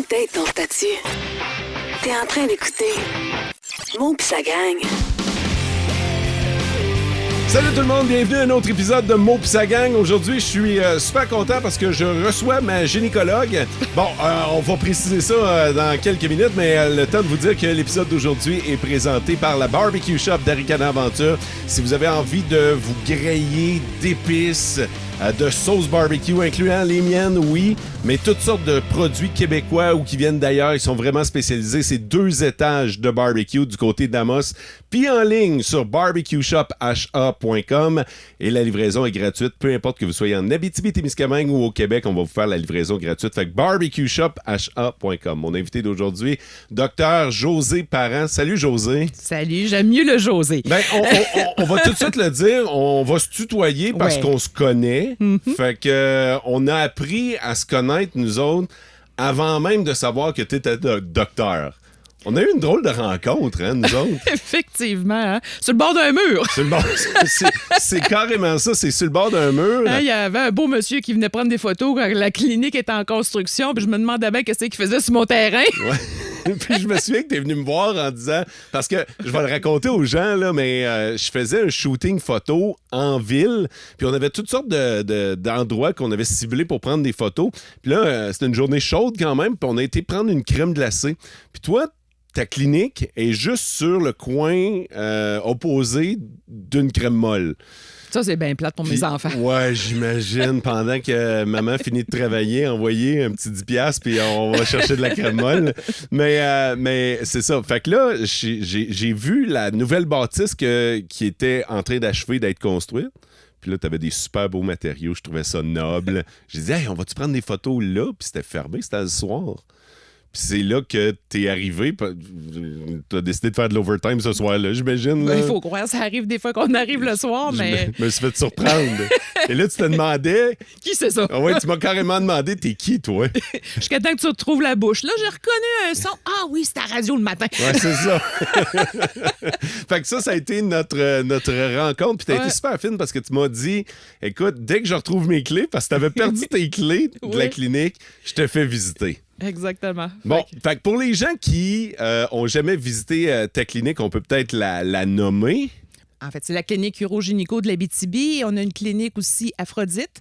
updates ton statut. T'es en train d'écouter Mo pis sa gang. Salut tout le monde, bienvenue à un autre épisode de Mo pis sa gang. Aujourd'hui, je suis super content parce que je reçois ma gynécologue. Bon, on va préciser ça dans quelques minutes, mais le temps de vous dire que l'épisode d'aujourd'hui est présenté par la Barbecue Shop d'Aricana Aventure. Si vous avez envie de vous griller d'épices, de sauces barbecue, incluant les miennes, oui, mais toutes sortes de produits québécois ou qui viennent d'ailleurs, ils sont vraiment spécialisés. C'est 2 étages de barbecue du côté d'Amos, puis en ligne sur barbecueshopha.com et la livraison est gratuite, peu importe que vous soyez en Abitibi-Témiscamingue ou au Québec, on va vous faire la livraison gratuite. Fait que barbecueshopha.com. Mon invité d'aujourd'hui, Dr José Parent. Salut José. Salut, j'aime mieux le José. Ben, on va tout de suite le dire, on va se tutoyer parce qu'on se connaît. Fait que on a appris à se connaître, nous autres, avant même de savoir que tu étais docteur. On a eu une drôle de rencontre, hein, nous autres. Effectivement, hein? Sur le bord d'un mur. Sur le bord, c'est carrément ça, c'est sur le bord d'un mur. Il y avait un beau monsieur qui venait prendre des photos quand la clinique était en construction, puis je me demandais bien qu'est-ce qu'il faisait sur mon terrain. Ouais. Puis je me souviens que tu es venu me voir en disant, parce que je vais le raconter aux gens, là, mais je faisais un shooting photo en ville, puis on avait toutes sortes d'endroits qu'on avait ciblés pour prendre des photos. Puis là, c'était une journée chaude quand même, puis on a été prendre une crème glacée. Puis toi, ta clinique est juste sur le coin opposé d'une crème molle. Ça, c'est bien plate pour mes enfants. Ouais, j'imagine. Pendant que maman finit de travailler, envoyer un petit 10$, puis on va chercher de la crème molle. Mais c'est ça. Fait que là, j'ai vu la nouvelle bâtisse qui était en train d'achever d'être construite. Puis là, t'avais des super beaux matériaux. Je trouvais ça noble. J'ai dit, hey, on va-tu prendre des photos là? Puis c'était fermé, c'était le soir. Puis c'est là que t'es arrivé. T'as décidé de faire de l'overtime ce soir-là, j'imagine. Là. Il faut croire, ça arrive des fois qu'on arrive le soir, mais... Je me suis fait surprendre. Et là, tu te demandais... Qui c'est ça? Ah ouais, tu m'as carrément demandé, t'es qui, toi? Jusqu'à temps que tu retrouves la bouche. Là, j'ai reconnu un son. Ah oui, c'est ta radio le matin. Ouais, c'est ça. Fait que ça a été notre rencontre. Puis t'as été super fine parce que tu m'as dit, écoute, dès que je retrouve mes clés, parce que t'avais perdu tes clés de la clinique, je te fais visiter. Exactement. Bon, fait que pour les gens qui ont jamais visité ta clinique, on peut peut-être la nommer. En fait, c'est la clinique Urogynéco de l'Abitibi. On a une clinique aussi Aphrodite,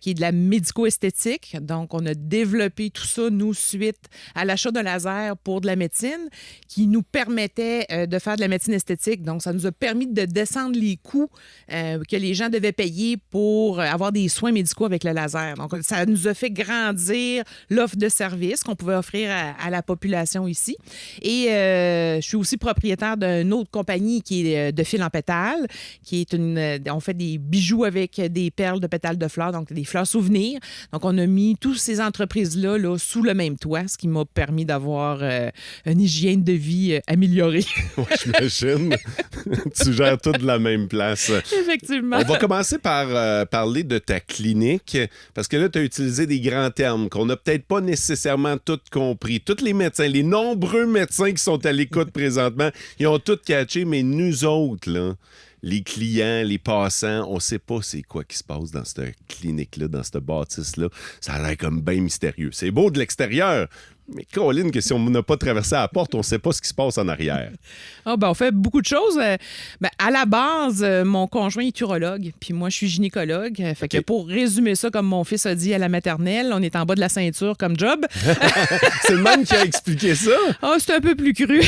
qui est de la médico-esthétique. Donc, on a développé tout ça, nous, suite à l'achat d'un laser pour de la médecine, qui nous permettait de faire de la médecine esthétique. Donc, ça nous a permis de descendre les coûts que les gens devaient payer pour avoir des soins médicaux avec le laser. Donc, ça nous a fait grandir l'offre de services qu'on pouvait offrir à la population ici. Et je suis aussi propriétaire d'une autre compagnie qui est de fil en pétales, qui est on fait des bijoux avec des perles de pétales de fleurs, donc des fleurs souvenirs. Donc, on a mis toutes ces entreprises-là là, sous le même toit, ce qui m'a permis d'avoir une hygiène de vie améliorée. Oui, j'imagine. Tu gères tout de la même place. Effectivement. On va commencer par parler de ta clinique, parce que là, tu as utilisé des grands termes qu'on n'a peut-être pas nécessairement tous compris. Tous les médecins, les nombreux médecins qui sont à l'écoute présentement, ils ont tout catché, mais nous autres, là, les clients, les passants, on sait pas c'est quoi qui se passe dans cette clinique-là, dans cette bâtisse-là. Ça a l'air comme bien mystérieux. C'est beau de l'extérieur, mais Caroline, que si on n'a pas traversé la porte, on sait pas ce qui se passe en arrière. On fait beaucoup de choses. À la base, mon conjoint est urologue, puis moi, je suis gynécologue. Fait que pour résumer ça, comme mon fils a dit à la maternelle, on est en bas de la ceinture comme job. C'est le même qui a expliqué ça? C'est un peu plus cru.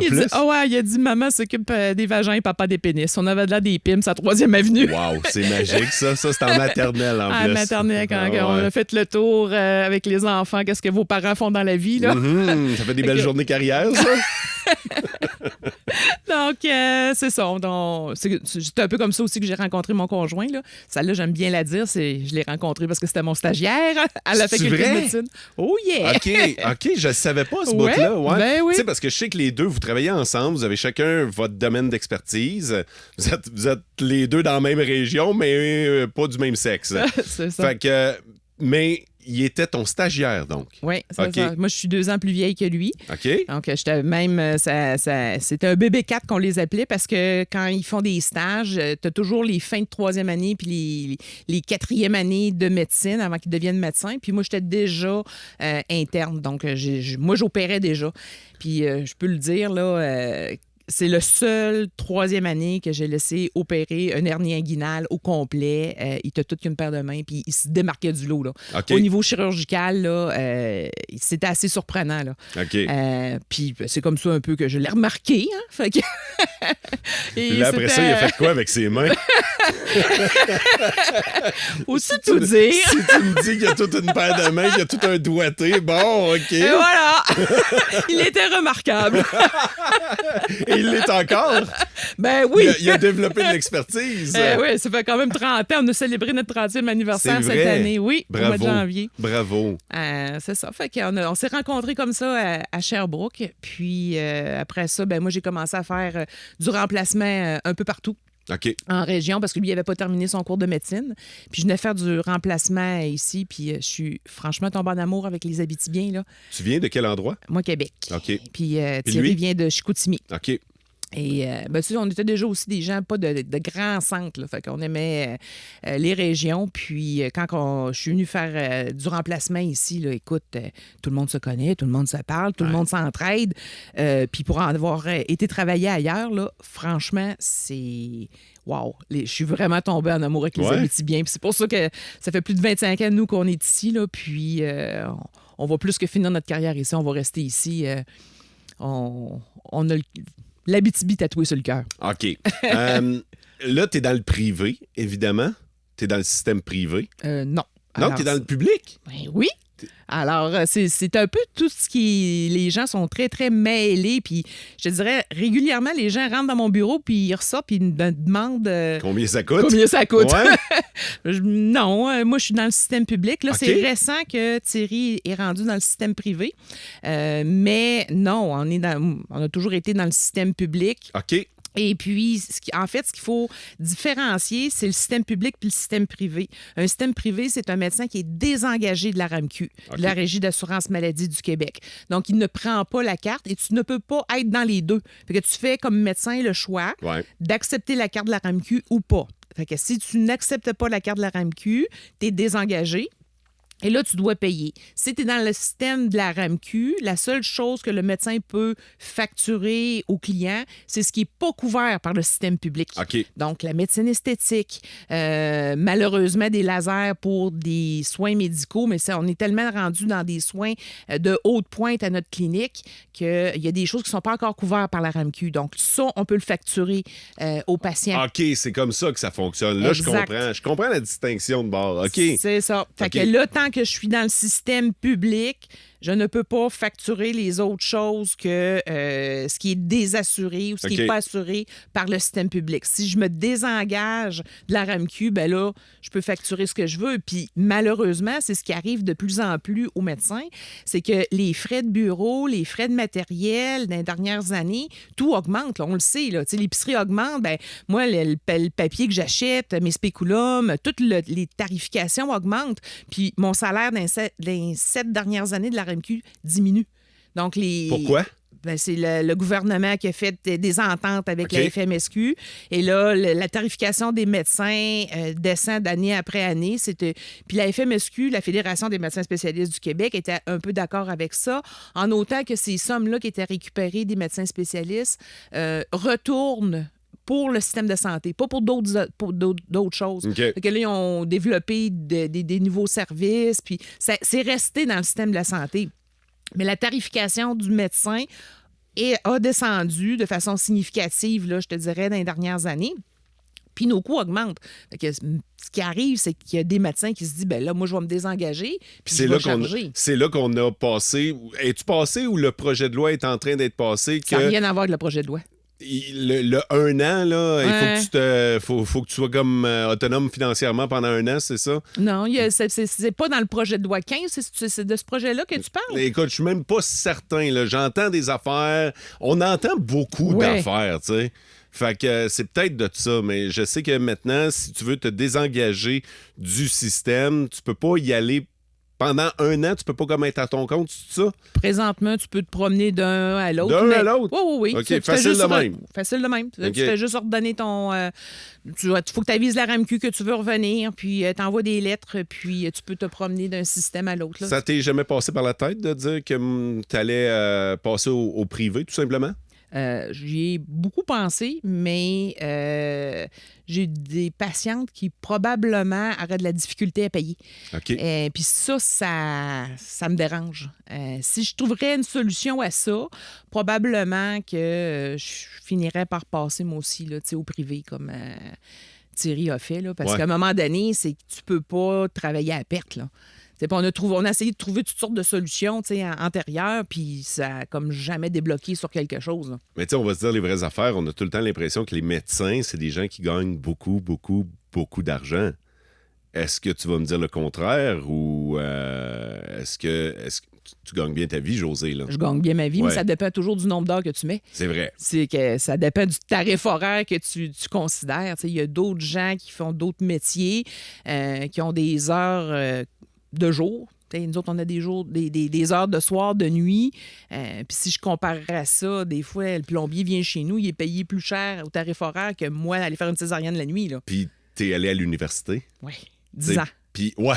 Il a dit maman s'occupe des vagins et papa des pénis. On avait de là des pimes à 3e avenue. Wow, c'est magique ça. Ça, c'est en maternelle en plus. En maternelle, quand on a fait le tour avec les enfants, qu'est-ce que vos parents font dans la vie, là? Ça fait des belles journées carrière, ça? Donc, c'est ça. Donc, c'est un peu comme ça aussi que j'ai rencontré mon conjoint. Là. Celle-là, j'aime bien la dire. Je l'ai rencontré parce que c'était mon stagiaire à la faculté de médecine. Oh yeah! OK, je ne savais pas ce bout-là. Ouais. Ben oui. Tu sais, parce que je sais que les deux, vous travaillez ensemble, vous avez chacun votre domaine d'expertise. Vous êtes les deux dans la même région, mais pas du même sexe. C'est ça. Fait que... Mais il était ton stagiaire, donc. Oui, c'est OK. ça. Moi, je suis 2 ans plus vieille que lui. OK. Donc, j'étais même. C'était un bébé 4 qu'on les appelait parce que quand ils font des stages, tu as toujours les fins de 3e année puis les 4e années de médecine avant qu'ils deviennent médecins. Puis moi, j'étais déjà interne. Donc, moi, j'opérais déjà. Puis, je peux le dire, là. C'est le seul 3e année que j'ai laissé opérer un hernie inguinale au complet. Il était tout qu'une paire de mains, puis il se démarquait du lot. Là. OK. Au niveau chirurgical, là, c'était assez surprenant. Là. OK. Puis c'est comme ça un peu que je l'ai remarqué. Hein? Fait que... Puis là, après ça, il a fait quoi avec ses mains? Aussi tout dire. Si tu me dis qu'il y a toute une paire de mains, qu'il y a tout un doigté, bon, OK. Et voilà! Il était remarquable. Et il l'est encore. Ben oui! Il a développé de l'expertise. Oui, ça fait quand même 30 ans. On a célébré notre 30e anniversaire C'est vrai. cette année. Oui, Bravo. au mois de janvier. Bravo. C'est ça. Fait qu'on s'est rencontrés comme ça à Sherbrooke. Puis après ça, ben moi, j'ai commencé à faire du remplacement un peu partout. OK. En région, parce que lui, il n'avait pas terminé son cours de médecine. Puis je venais faire du remplacement ici, puis je suis franchement tombée en amour avec les Abitibiens, là. Tu viens de quel endroit? Moi, Québec. OK. Puis lui? Thierry vient de Chicoutimi. OK. Et ben, tu sais, on était déjà aussi des gens, pas de grands centres, là. Fait qu'on aimait les régions. Puis quand je suis venue faire du remplacement ici, là, écoute, tout le monde se connaît, tout le monde se parle, tout le monde s'entraide. Puis pour en avoir été travailler ailleurs, là, franchement, c'est... Wow! Je suis vraiment tombée en amour avec les Abitibiens. Puis c'est pour ça que ça fait plus de 25 ans, nous, qu'on est ici, là. Puis on va plus que finir notre carrière ici. On va rester ici. On a l'Abitibi tatoué sur le cœur. OK. Là, tu es dans le privé, évidemment. Tu es dans le système privé. Non. Non, tu es dans le public. Ben oui. Alors, c'est un peu tout ce qui... Les gens sont très, très mêlés. Puis, je te dirais, régulièrement, les gens rentrent dans mon bureau, puis ils ressortent, puis ils me demandent... Combien ça coûte? Combien ça coûte? Ouais. Non, moi, je suis dans le système public. Là, OK. C'est récent que Thierry est rendu dans le système privé. Mais non, on a toujours été dans le système public. OK. Et puis, en fait, ce qu'il faut différencier, c'est le système public puis le système privé. Un système privé, c'est un médecin qui est désengagé de la RAMQ, de la Régie d'assurance maladie du Québec. Donc, il ne prend pas la carte et tu ne peux pas être dans les deux. Fait que tu fais comme médecin le choix d'accepter la carte de la RAMQ ou pas. Fait que si tu n'acceptes pas la carte de la RAMQ, tu es désengagé. Et là, tu dois payer. Si tu es dans le système de la RAMQ, la seule chose que le médecin peut facturer au client, c'est ce qui n'est pas couvert par le système public. OK. Donc, la médecine esthétique, malheureusement, des lasers pour des soins médicaux, mais ça, on est tellement rendu dans des soins de haute pointe à notre clinique qu'il y a des choses qui ne sont pas encore couvertes par la RAMQ. Donc, ça, on peut le facturer aux patients. OK, c'est comme ça que ça fonctionne. Là, Exact. je comprends la distinction de bord. OK. C'est ça. Fait OK. que là, tant que je suis dans le système public, je ne peux pas facturer les autres choses que ce qui est désassuré ou ce qui n'est pas assuré par le système public. Si je me désengage de la RAMQ, ben là, je peux facturer ce que je veux. Puis malheureusement, c'est ce qui arrive de plus en plus aux médecins, c'est que les frais de bureau, les frais de matériel dans les dernières années, tout augmente. Là, on le sait. Là. L'épicerie augmente. Ben, moi, le papier que j'achète, mes spéculums, toutes les tarifications augmentent. Puis mon salaire dans les 7 dernières années de la RAMQ diminue. Donc Pourquoi? Ben, c'est le gouvernement qui a fait des ententes avec la FMSQ. Et là, la tarification des médecins descend d'année après année. Puis la FMSQ, la Fédération des médecins spécialistes du Québec, était un peu d'accord avec ça, en autant que ces sommes-là qui étaient récupérées des médecins spécialistes retournent pour le système de santé, pas pour d'autres choses. Okay. Fait que là, ils ont développé des nouveaux services, puis c'est resté dans le système de la santé. Mais la tarification du médecin a descendu de façon significative, là, je te dirais, dans les dernières années. Puis nos coûts augmentent. Fait que ce qui arrive, c'est qu'il y a des médecins qui se disent, ben là, moi, je vais me désengager, puis je vais charger. C'est là qu'on a passé. Es-tu passé ou le projet de loi est en train d'être passé? Ça n'a rien à voir avec le projet de loi. Le 1 an, là, il faut que tu sois comme autonome financièrement pendant 1 an, c'est ça? Non, c'est pas dans le projet de loi 15, c'est de ce projet-là que tu parles. Écoute, je suis même pas certain. Là. J'entends des affaires. On entend beaucoup d'affaires, tu sais. Fait que c'est peut-être de ça, mais je sais que maintenant, si tu veux te désengager du système, tu peux pas y aller pendant 1 an, tu peux pas comme être à ton compte, c'est ça? Présentement, tu peux te promener d'un à l'autre. D'un à l'autre? Oui. OK, Tu fais facile juste de même. Facile de même. OK. Tu fais juste ordonner ton... il faut que tu avises la RAMQ que tu veux revenir, puis tu envoies des lettres, puis tu peux te promener d'un système à l'autre. Là. Ça t'est jamais passé par la tête de dire que tu allais passer au privé, tout simplement? J'y ai beaucoup pensé, mais j'ai des patientes qui probablement auraient de la difficulté à payer. OK. Puis ça me dérange. Si je trouverais une solution à ça, probablement que je finirais par passer moi aussi là, au privé comme Thierry a fait. Là, parce Ouais. qu'à un moment donné, c'est que tu peux pas travailler à perte. Là. On a essayé de trouver toutes sortes de solutions antérieures, puis ça a comme jamais débloqué sur quelque chose. Là. Mais tu sais, on va se dire les vraies affaires. On a tout le temps l'impression que les médecins, c'est des gens qui gagnent beaucoup, beaucoup, beaucoup d'argent. Est-ce que tu vas me dire le contraire ou est-ce que tu gagnes bien ta vie, Josée? Là? Je gagne bien ma vie, Ouais. mais ça dépend toujours du nombre d'heures que tu mets. C'est vrai. C'est que ça dépend du tarif horaire que tu considères. Il y a d'autres gens qui font d'autres métiers, qui ont des heures de jour. Nous autres, on a des jours, des heures de soir, de nuit. Puis si je comparerais à ça, des fois, le plombier vient chez nous, il est payé plus cher au tarif horaire que moi aller faire une césarienne la nuit. Là. Puis t'es allé à l'université. Oui, 10 ans. Puis, ouais,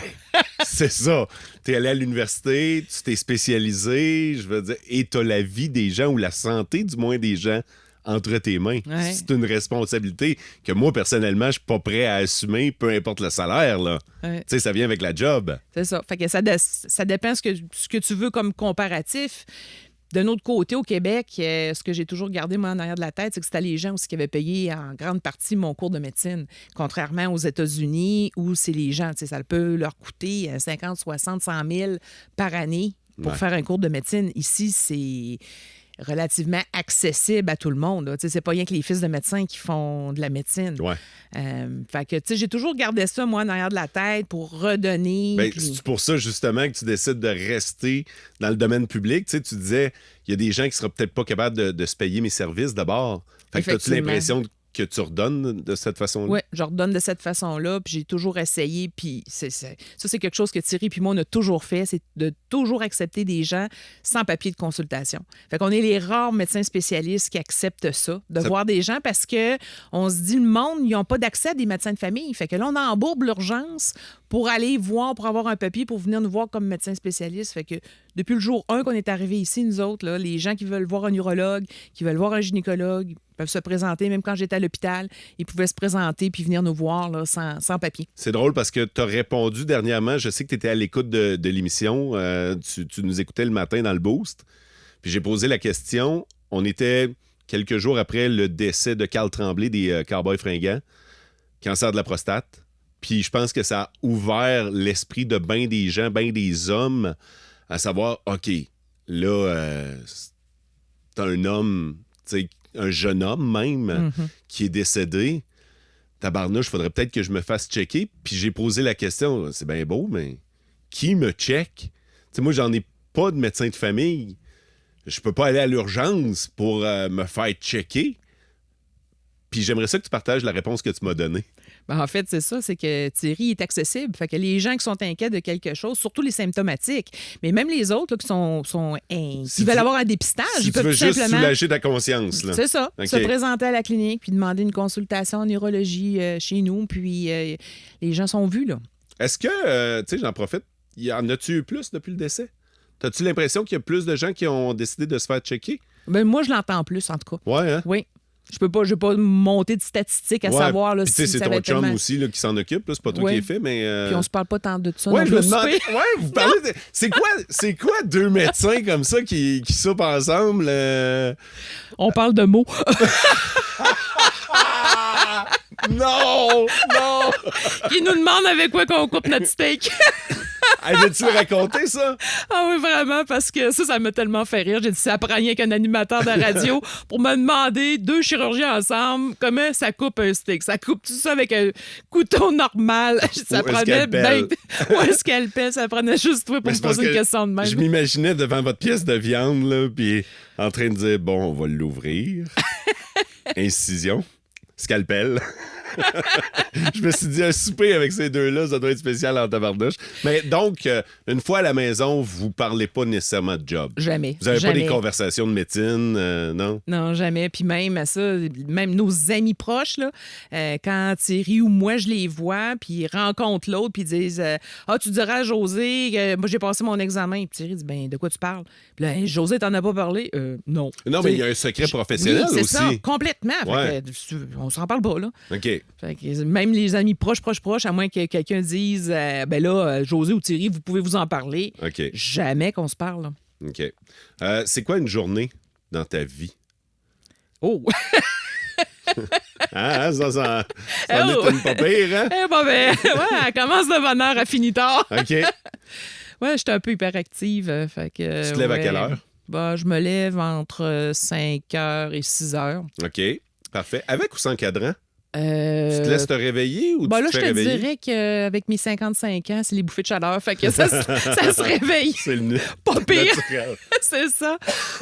c'est ça. T'es allé à l'université, tu t'es spécialisé, je veux dire, et t'as la vie des gens ou la santé, du moins, des gens entre tes mains. Ouais. C'est une responsabilité que moi, personnellement, je suis pas prêt à assumer, peu importe le salaire, là. Ouais. Tu sais, ça vient avec la job. C'est ça. Fait que ça dépend ce que tu veux comme comparatif. D'un autre côté, au Québec, ce que j'ai toujours gardé, moi, en arrière de la tête, c'est que c'était les gens aussi qui avaient payé en grande partie mon cours de médecine. Contrairement aux États-Unis, où c'est les gens, ça peut leur coûter 50, 60, 100 000 par année pour Ouais. faire un cours de médecine. Ici, c'est relativement accessible à tout le monde. Là. C'est pas rien que les fils de médecins qui font de la médecine. Ouais. Fait que, j'ai toujours gardé ça, moi, en arrière de la tête pour redonner. Ben, puis- c'est pour ça, justement, que tu décides de rester dans le domaine public. Tu sais, tu disais, il y a des gens qui seraient peut-être pas capables de se payer mes services d'abord. Fait que as-tu Effectivement. l'impression que tu redonnes de cette façon-là? Oui, je redonne de cette façon-là, puis j'ai toujours essayé, puis ça, c'est quelque chose que Thierry puis moi, on a toujours fait, c'est de toujours accepter des gens sans papier de consultation. Fait qu'on est les rares médecins spécialistes qui acceptent ça, de Ça- voir des gens, parce que on se dit, le monde, ils n'ont pas d'accès à des médecins de famille. Fait que là, on embourbe l'urgence pour aller voir, pour avoir un papier, pour venir nous voir comme médecin spécialiste. Fait que depuis le jour 1 qu'on est arrivé ici, nous autres, là, les gens qui veulent voir un urologue, qui veulent voir un gynécologue, peuvent se présenter. Même quand j'étais à l'hôpital, ils pouvaient se présenter puis venir nous voir là, sans papier. C'est drôle parce que tu as répondu dernièrement. Je sais que tu étais à l'écoute de l'émission. Tu nous écoutais le matin dans le Boost. Puis j'ai posé la question. On était quelques jours après le décès de Carl Tremblay des Cowboys fringants, cancer de la prostate. Puis je pense que ça a ouvert l'esprit de bien des gens, bien des hommes, à savoir, OK, là, c'est un homme, tu sais, un jeune homme même, qui est décédé. Tabarnouche, faudrait peut-être que je me fasse checker. Puis j'ai posé la question, c'est bien beau, mais qui me check? Tu sais, moi, j'en ai pas de médecin de famille. Je peux pas aller à l'urgence pour me faire checker. Puis j'aimerais ça que tu partages la réponse que tu m'as donnée. Ben, en fait, c'est ça, c'est que Thierry est accessible. Fait que les gens qui sont inquiets de quelque chose, surtout les symptomatiques, mais même les autres là, qui Si qui veulent tu- avoir un dépistage, Si ils tu peuvent veux tout juste simplement... soulager ta conscience, là. C'est ça. OK. Se présenter à la clinique, puis demander une consultation en neurologie chez nous, puis les gens sont vus, là. Est-ce que, tu sais, j'en profite, y en a-tu eu plus depuis le décès? T'as-tu l'impression qu'il y a plus de gens qui ont décidé de se faire checker? Ben, moi, je l'entends plus, en tout cas. Ouais, hein? Oui. Je vais pas monter de statistiques à Ouais. savoir là, Puis, tu sais, si c'est ça ton va chum tellement... aussi là, qui s'en occupe. Là. C'est pas toi Ouais. qui est fait, mais. Puis on se parle pas tant de ça. Ouais, non je me plus au demande. souper. Ouais, vous parlez de. C'est quoi deux médecins comme ça qui soupent ensemble? On parle de mots. Non! Non! Qui nous demande avec quoi qu'on coupe notre steak. Hey, veux-tu le raconter, ça? Ah oui, vraiment, parce que ça m'a tellement fait rire. J'ai dit, ça prend rien qu'un animateur de radio pour me demander, deux chirurgiens ensemble, comment ça coupe un steak. Ça coupe tout ça avec un couteau normal. Ça Ou un prenait scalpel. ou un scalpel. Ça prenait juste toi pour Mais me c'est parce poser une que question de même. Je m'imaginais devant votre pièce de viande, là, puis en train de dire, bon, on va l'ouvrir. Incision. Scalpel. Je me suis dit, un souper avec ces deux-là, ça doit être spécial en tabarnouche. Mais donc, une fois à la maison, vous parlez pas nécessairement de job. Jamais. Vous avez pas Jamais. des conversations de médecine, non? Non, jamais. Puis même à ça, même nos amis proches, là, quand Thierry ou moi, je les vois, puis ils rencontrent l'autre, puis ils disent Ah, tu diras à José, moi, j'ai passé mon examen. Puis Thierry dit Ben, de quoi tu parles? Puis là, Hey, José, t'en as pas parlé? Non. Non, mais il y a un secret professionnel oui, c'est aussi. ça, complètement. Ouais. Fait que, on s'en parle pas, là. OK. Fait que même les amis proches, à moins que quelqu'un dise ben là, José ou Thierry, vous pouvez vous en parler. OK. Jamais qu'on se parle. Là. OK. C'est quoi une journée dans ta vie? Oh! Ça Oh! m'étonne pas pire, hein? Eh ben, ouais, elle commence de bonne heure, elle finit tard. OK. Ouais, j'étais un peu hyperactive. Fait que, Tu te lèves à quelle heure? Ben, je me lève entre 5h et 6h. OK. Parfait. Avec ou sans cadran? Tu Tu te laisses te réveiller ou ben tu là, te je fais te réveiller? dirais qu'avec mes 55 ans, c'est les bouffées de chaleur. Fait que ça se réveille. C'est le Pas pire. naturel. C'est ça.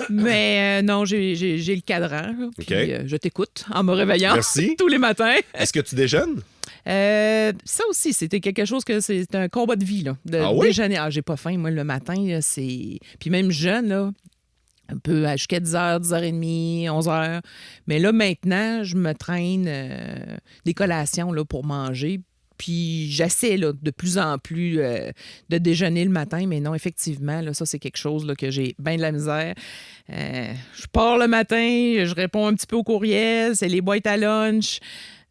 Mais non, j'ai le cadran. Là, puis, OK. je t'écoute en me réveillant Merci. tous les matins. Est-ce que tu déjeunes? Ça aussi, c'était quelque chose que c'est un combat de vie, là, de Ah oui? déjeuner. Ah, j'ai pas faim, moi, le matin, là, c'est... Puis même jeune, là, un peu jusqu'à 10h, 10h30, 11h. Mais là, maintenant, je me traîne des collations là, pour manger. Puis j'essaie là, de plus en plus de déjeuner le matin. Mais non, effectivement, là, ça, c'est quelque chose là, que j'ai bien de la misère. Je pars le matin, je réponds un petit peu au courriel, c'est les boîtes à lunch.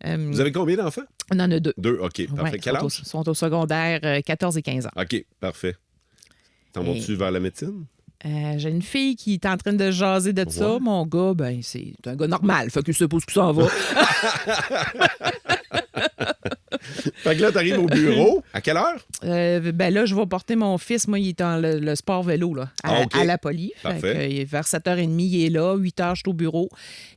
Vous avez combien d'enfants? On en a 2. 2, OK. Parfait. Ouais, Quel âge? sont au secondaire 14 et 15 ans. OK, parfait. T'en vas-tu vers la médecine? J'ai une fille qui est en train de jaser de ça. Ouais. Mon gars, ben, c'est un gars normal. Fait que je suppose que ça en va. Fait que là, t'arrives au bureau. À quelle heure? Ben là, je vais porter mon fils. Moi, il est dans le sport vélo là, OK. à la Poly. Parfait. Vers 7h30, il est là. 8h, je suis au bureau.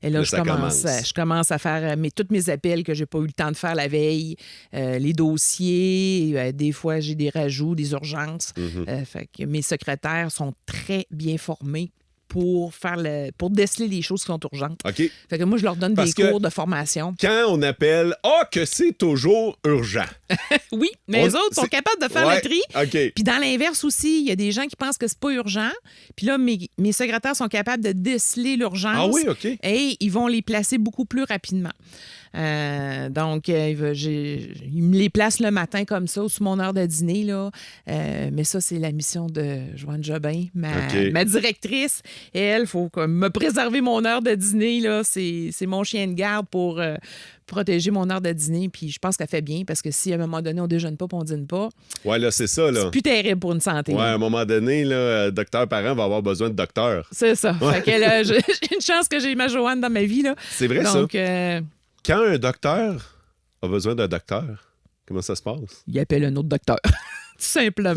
Et là, Là, ça commence. je commence à faire tous mes appels que j'ai pas eu le temps de faire la veille. Les dossiers. Des fois, j'ai des rajouts, des urgences. Fait que mes secrétaires sont très bien formés pour déceler les choses qui sont urgentes. OK. Fait que moi, je leur donne Parce des que- cours de formation. Quand on appelle, que c'est toujours urgent. Oui, mais On- les autres sont c'est- capables de faire Ouais, le tri. OK. Puis dans l'inverse aussi, il y a des gens qui pensent que c'est pas urgent. Puis là, mes secrétaires sont capables de déceler l'urgence. Ah oui, OK. Et ils vont les placer beaucoup plus rapidement. Donc, il me les place le matin comme ça, sous mon heure de dîner. Là. Mais ça, c'est la mission de Joanne Jobin, OK. ma directrice. Et elle, il faut comme me préserver mon heure de dîner. Là. C'est mon chien de garde pour protéger mon heure de dîner. Puis je pense qu'elle fait bien parce que si à un moment donné, on déjeune pas et on dîne pas, Ouais, là, c'est ça, là. c'est plus terrible pour une santé. Ouais, à un moment donné, là, docteur parent va avoir besoin de docteur. C'est ça. Fait que, là, j'ai une chance que j'ai ma Joanne dans ma vie. Là. C'est vrai, Donc, ça. Quand un docteur a besoin d'un docteur, comment ça se passe? il appelle un autre docteur. Tout simplement.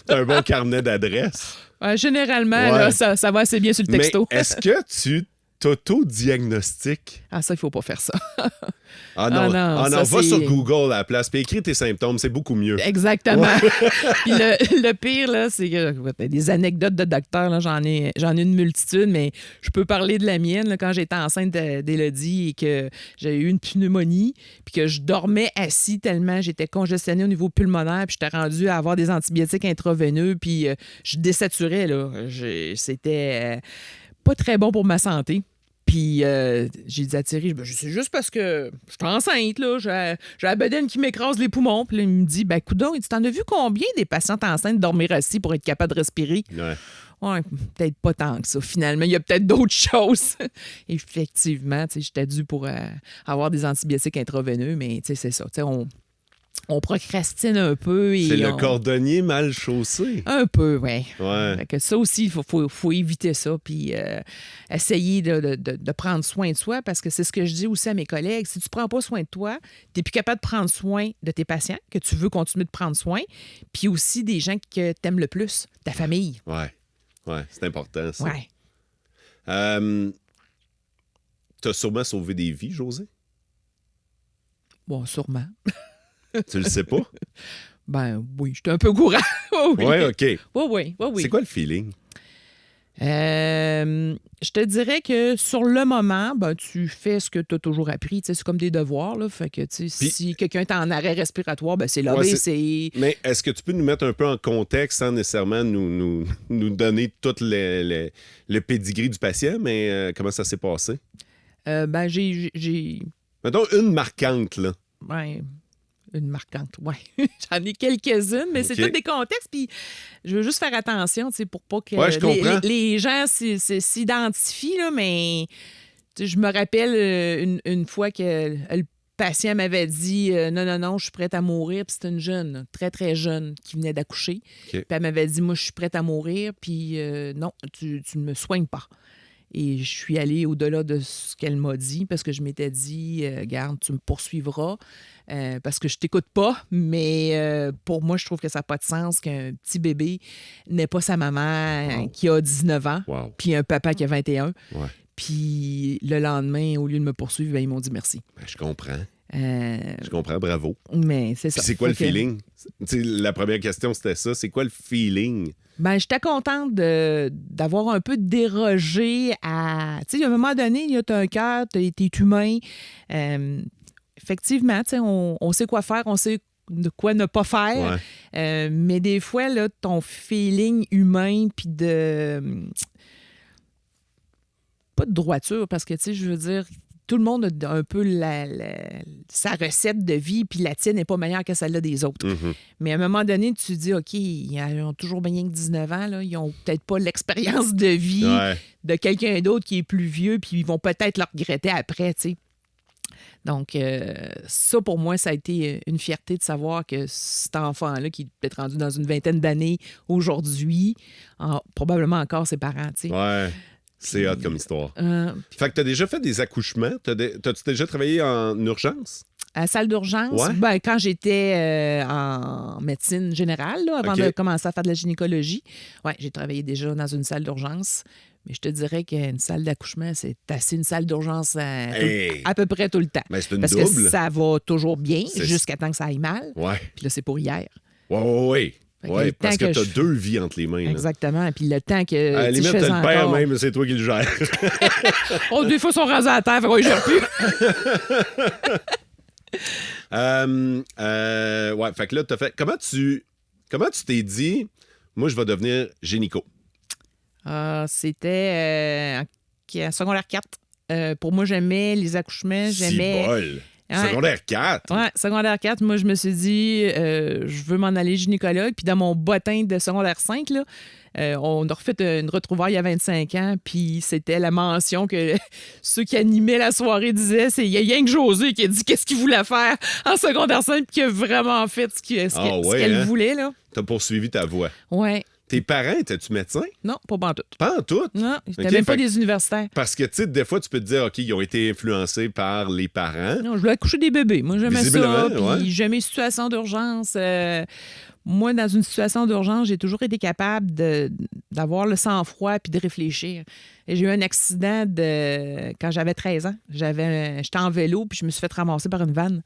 T'as un bon carnet d'adresses. Généralement, Ouais. là, ça va assez bien sur le texto. Mais est-ce que tu t'auto-diagnostiques? Ah, ça, il faut pas faire ça. Ah non, ça, va c'est- sur Google à la place, puis écris tes symptômes, c'est beaucoup mieux. Exactement. Puis le pire, là, c'est que des anecdotes de docteurs, là, j'en ai une multitude, mais je peux parler de la mienne. Là, quand j'étais enceinte d'Élodie et que j'ai eu une pneumonie, puis que je dormais assis tellement j'étais congestionnée au niveau pulmonaire, puis j'étais rendue à avoir des antibiotiques intraveineux, puis je désaturais. Là. C'était pas très bon pour ma santé. Puis j'ai dit à Thierry, c'est juste parce que je suis enceinte, là. J'ai la bedaine qui m'écrase les poumons. Puis là, il me dit, ben coudonc, il dit, t'en as vu combien des patientes enceintes dormir assis pour être capable de respirer? Ouais. Ouais, peut-être pas tant que ça. Finalement, il y a peut-être d'autres choses. Effectivement, tu sais, j'étais due pour avoir des antibiotiques intraveineux, mais tu sais, c'est ça. Tu sais, on procrastine un peu. C'est le cordonnier mal chaussé. Un peu, oui. Ouais. Fait que ça aussi, il faut éviter ça, puis essayer de prendre soin de soi, parce que c'est ce que je dis aussi à mes collègues. Si tu ne prends pas soin de toi, tu n'es plus capable de prendre soin de tes patients, que tu veux continuer de prendre soin, puis aussi des gens que tu aimes le plus, ta famille. Ouais. Ouais, c'est important, ça. Ouais. T'as sûrement sauvé des vies, José? Bon, sûrement. Tu le sais pas? Ben oui, j'étais un peu courant. Oui. Ouais, OK. Oui. C'est quoi le feeling? Je te dirais que sur le moment, ben, tu fais ce que tu as toujours appris. C'est comme des devoirs. Là. Fait que, si quelqu'un est en arrêt respiratoire, ben, c'est lavé. Mais est-ce que tu peux nous mettre un peu en contexte sans nécessairement nous donner tout le pédigree du patient, mais comment ça s'est passé? Ben, Mettons une marquante, là. Ben, une marquante, oui. J'en ai quelques-unes, mais c'est tous des contextes. Puis je veux juste faire attention, pour pas que les gens s'identifient, là, mais je me rappelle une fois que le patient m'avait dit non, je suis prête à mourir. Puis c'était une jeune, très, très jeune, qui venait d'accoucher. Puis elle m'avait dit, moi, je suis prête à mourir. Puis non, tu ne me soignes pas. Et je suis allée au-delà de ce qu'elle m'a dit parce que je m'étais dit, garde, tu me poursuivras parce que je t'écoute pas, mais pour moi, je trouve que ça n'a pas de sens qu'un petit bébé n'ait pas sa maman qui a 19 ans, puis un papa qui a 21. Ouais. Puis le lendemain, au lieu de me poursuivre, ils m'ont dit merci. Ben, je comprends. Je comprends, bravo. Mais c'est ça. Puis c'est quoi le feeling? La première question, c'était ça. C'est quoi le feeling? Ben, j'étais contente d'avoir un peu dérogé à... Tu sais, à un moment donné, tu as un cœur, tu es humain. Effectivement, on sait quoi faire, on sait de quoi ne pas faire. Ouais. Mais des fois, là, ton feeling humain, puis de... Pas de droiture, parce que, tu sais, je veux dire... Tout le monde a un peu sa recette de vie, puis la tienne n'est pas meilleure que celle-là des autres. Mm-hmm. Mais à un moment donné, tu te dis, OK, ils ont toujours bien que 19 ans, là, ils n'ont peut-être pas l'expérience de vie de quelqu'un d'autre qui est plus vieux, puis ils vont peut-être le regretter après, tu sais. Donc, ça, pour moi, ça a été une fierté de savoir que cet enfant-là, qui est peut-être rendu dans une vingtaine d'années aujourd'hui, probablement encore ses parents, tu sais. Ouais. C'est hot comme histoire. Fait que t'as déjà fait des accouchements? T'as-tu déjà travaillé en urgence? À la salle d'urgence? Ouais. Ben, quand j'étais en médecine générale, là, avant de commencer à faire de la gynécologie, j'ai travaillé déjà dans une salle d'urgence. Mais je te dirais qu'une salle d'accouchement, c'est assez une salle d'urgence à peu près tout le temps. Ben, c'est une Parce double. que ça va toujours bien jusqu'à temps que ça aille mal. Ouais. Puis là, c'est pour hier. Oui. Oui, parce que t'as deux vies entre les mains. Là. Exactement. Puis le temps que. À la limite, t'as le père même, c'est toi qui le gères. Des fois, ils sont rasés à la terre, fait qu'on ne gère plus. Fait que là, t'as fait. Comment tu t'es dit, moi, je vais devenir gynéco? C'était en secondaire 4. Pour moi, j'aimais les accouchements. J'aimais. Secondaire 4? Oui, secondaire 4. Moi, je me suis dit, je veux m'en aller gynécologue. Puis dans mon bottin de secondaire 5, là, on a refait une retrouvaille il y a 25 ans. Puis c'était la mention que ceux qui animaient la soirée disaient, il y a rien que José qui a dit qu'est-ce qu'il voulait faire en secondaire 5 puis qui a vraiment fait ce qu'elle voulait. Là. T'as poursuivi ta voie. Oui. Tes parents, étais-tu médecin? Non, pas pantoute. Pas en tout? Non, c'était même pas des universitaires. Parce que, tu sais, des fois, tu peux te dire, OK, ils ont été influencés par les parents. Non, je voulais accoucher des bébés. Moi, j'aimais ça. Puis j'aimais les situations d'urgence. Moi, dans une situation d'urgence, j'ai toujours été capable d'avoir le sang-froid puis de réfléchir. Et j'ai eu un accident quand j'avais 13 ans. J'étais en vélo puis je me suis fait ramasser par une vanne.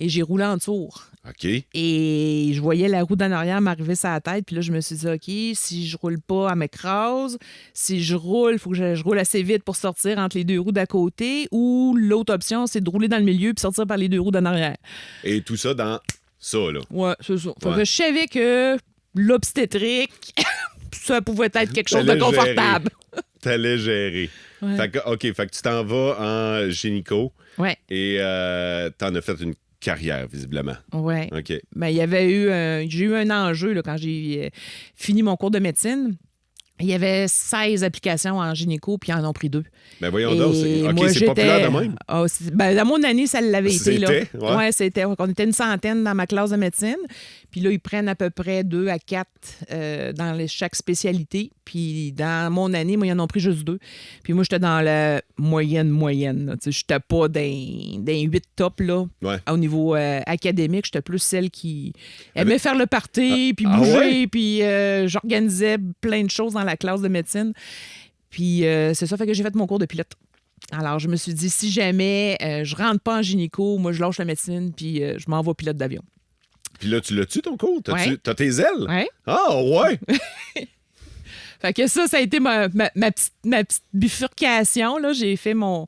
Et j'ai roulé en tour. OK. Et je voyais la roue d'en arrière m'arriver sur la tête. Puis là, je me suis dit, OK, si je roule pas, elle m'écrase. Si je roule, il faut que je roule assez vite pour sortir entre les deux roues d'à côté. Ou l'autre option, c'est de rouler dans le milieu puis sortir par les deux roues d'en arrière. Et tout ça dans ça, là. Ouais, c'est ça. Fait que je savais que l'obstétrique, ça pouvait être quelque chose de confortable. T'allais gérer. Ouais. Fait que tu t'en vas en gynéco. Ouais. Et t'en as fait une carrière, visiblement. Oui. OK. Ben, j'ai eu un enjeu là, quand j'ai fini mon cours de médecine. Il y avait 16 applications en gynéco, puis ils en ont pris 2. Ben voyons donc, c'est populaire de même? Dans mon année, ça l'avait été. Oui, c'était. On était une centaine dans ma classe de médecine. Puis là, ils prennent à peu près 2 à 4 dans chaque spécialité. Puis dans mon année, moi, ils en ont pris juste 2. Puis moi, j'étais dans la moyenne. Je n'étais pas dans 8 top là, au niveau académique. J'étais plus celle qui aimait faire le party, puis bouger, puis j'organisais plein de choses dans la classe de médecine. Puis c'est ça, fait que j'ai fait mon cours de pilote. Alors, je me suis dit, si jamais je rentre pas en gynéco, moi, je lâche la médecine, puis je m'envoie pilote d'avion. Puis là, tu l'as-tu, ton cours? T'as tes ailes? Oui. Ah, ouais! Fait que ça a été ma petite bifurcation. Là. J'ai fait mon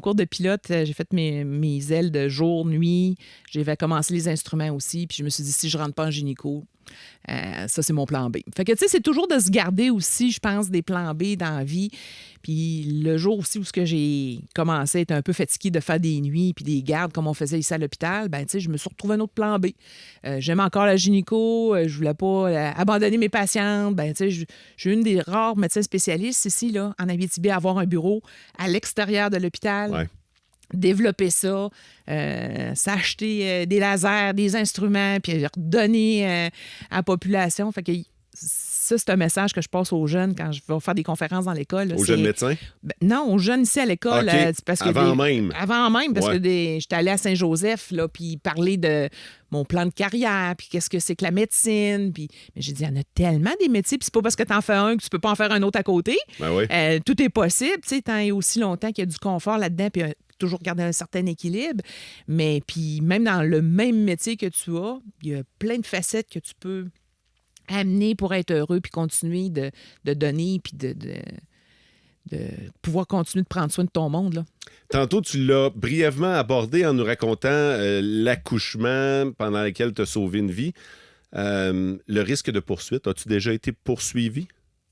cours de pilote. J'ai fait mes ailes de jour, nuit. J'ai commencé les instruments aussi. Puis je me suis dit, si je rentre pas en gynéco, ça, c'est mon plan B. Fait que, tu sais, c'est toujours de se garder aussi, je pense, des plans B dans la vie. Puis le jour aussi où j'ai commencé à être un peu fatiguée de faire des nuits puis des gardes comme on faisait ici à l'hôpital, ben tu sais, je me suis retrouvée un autre plan B. J'aime encore la gynéco, je voulais pas abandonner mes patientes. Ben tu sais, je suis une des rares médecins spécialistes ici, là, en Abitibi, à avoir un bureau à l'extérieur de l'hôpital. Ouais. Développer ça, s'acheter des lasers, des instruments, puis redonner à la population. Fait que ça, c'est un message que je passe aux jeunes quand je vais faire des conférences dans l'école. Là. Aux jeunes médecins? Ben, non, aux jeunes ici à l'école. OK. Parce que Avant même. Avant même, parce Ouais. que j'étais allée à Saint-Joseph, là, puis parler de mon plan de carrière, puis qu'est-ce que c'est que la médecine. Puis, mais j'ai dit, il y en a tellement des métiers, puis c'est pas parce que tu en fais un que tu peux pas en faire un autre à côté. Ben oui. Tout est possible, tu sais, tant et aussi longtemps qu'il y a du confort là-dedans, puis toujours garder un certain équilibre. Mais puis même dans le même métier que tu as, il y a plein de facettes que tu peux amener pour être heureux puis continuer de donner puis de pouvoir continuer de prendre soin de ton monde. Là. Tantôt, tu l'as brièvement abordé en nous racontant l'accouchement pendant lequel tu as sauvé une vie. Le risque de poursuite, as-tu déjà été poursuivi?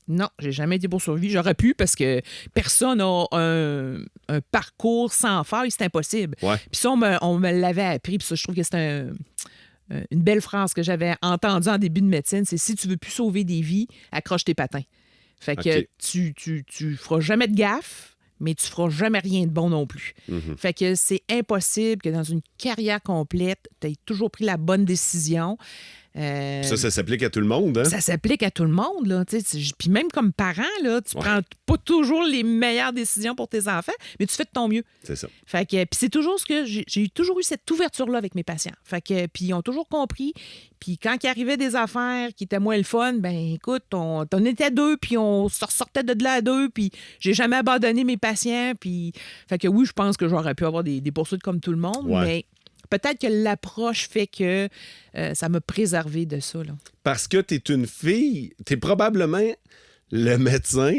Non, j'ai jamais été poursuivi. J'aurais pu parce que personne n'a un parcours sans faille, c'est impossible. Ouais. Puis ça, on me l'avait appris, puis ça, je trouve que c'est une belle phrase que j'avais entendue en début de médecine, c'est si tu veux plus sauver des vies, accroche tes patins. Fait que OK. tu feras jamais de gaffe, mais tu feras jamais rien de bon non plus. Mhm. Fait que c'est impossible que dans une carrière complète, tu aies toujours pris la bonne décision. Ça s'applique à tout le monde, hein? Ça s'applique à tout le monde, là. Puis même comme parent, là, tu Ouais. prends pas toujours les meilleures décisions pour tes enfants, mais tu fais de ton mieux. C'est ça. Fait que, puis c'est toujours ce que j'ai toujours eu cette ouverture-là avec mes patients. Fait que, puis ils ont toujours compris. Puis quand il arrivait des affaires qui étaient moins le fun, ben écoute, on était deux, puis on se ressortait de là à deux, puis j'ai jamais abandonné mes patients. Puis, fait que oui, je pense que j'aurais pu avoir des poursuites comme tout le monde, Ouais. mais peut-être que l'approche fait que ça m'a préservé de ça, là. Parce que tu es une fille, tu es probablement la médecin,